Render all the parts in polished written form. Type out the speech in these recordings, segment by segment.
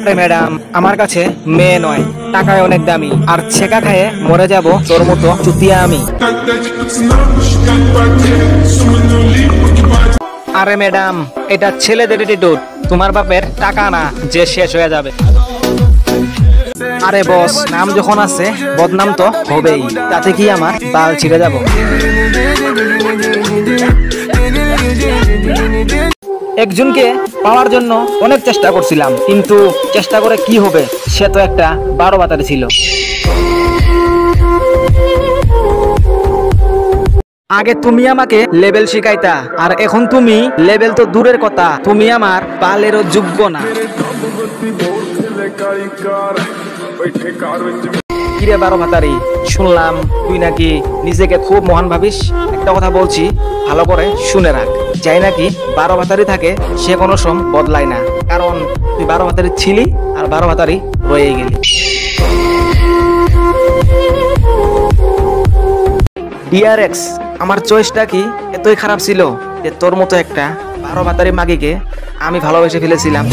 Madam, আমার কাছে মেয়ে নয়, টাকায় অনেক দামি, আর ছেকা খায়ে মরে যাব তোর মতো চুতিয়া আমি। আরে ম্যাডাম, এটা ছেলেদের অ্যাটিটিউড, তোমার বাপের টাকা না যে শেষ হয়ে যাবে। আরে বস, নাম যখন আছে বদনাম তো হবেই, তাতে কি আমার বাল ছিঁড়ে যাব? একজনকে পাওয়ার জন্য অনেক চেষ্টা করছিলাম, কিন্তু চেষ্টা করে কি হবে, সে তো একটা 12 বাতারি ছিল। আগে তুমি আমাকে লেভেল শিখাইতা, আর এখন তুমি লেভেল তো দূরের কথা, তুমি আমার বালেরও যোগ্য না। কিরে 12 ভাতারি, শুনলাম তুই নাকি নিজেকে খুব মহান ভাবিস। একটা কথা বলছি, ভালো করে শুনে রাখ, যাই নাকি 12 ভাতারি থাকে সে কোনো শ্রম বদলায় না, কারণ তুই 12 ভাতারি ছিলি আর 12 ভাতারি রয়ে গেলি। ডিআরএক্স, আমার চয়েসটা কি এতই খারাপ ছিল যে তোর মতো একটা 12 ভাতারি মাগিকে আমি ভালোবেসে ফেলেছিলাম?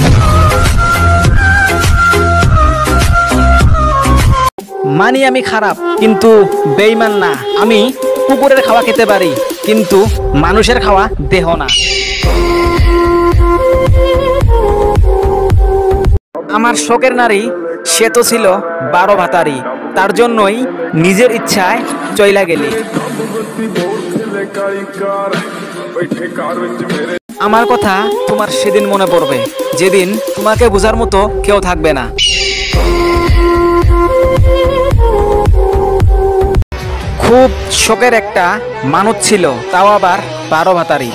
মানি আমি খারাপ, কিন্তু বেঈমান না। আমি কুকুরের খাওয়া খেতে পারি, কিন্তু মানুষের খাওয়া দেহ না। আমার শখের নারী সে তো ছিল 12 ভাতারি, তার জন্যই নিজের ইচ্ছায় চইলা গেলি। আমার কথা তোমার সেদিন মনে পড়বে, যেদিন তোমাকে বোঝার মতো কেউ থাকবে না। খুব শখের একটা মানুষ ছিল, তাও আবার 12 ভাতারি।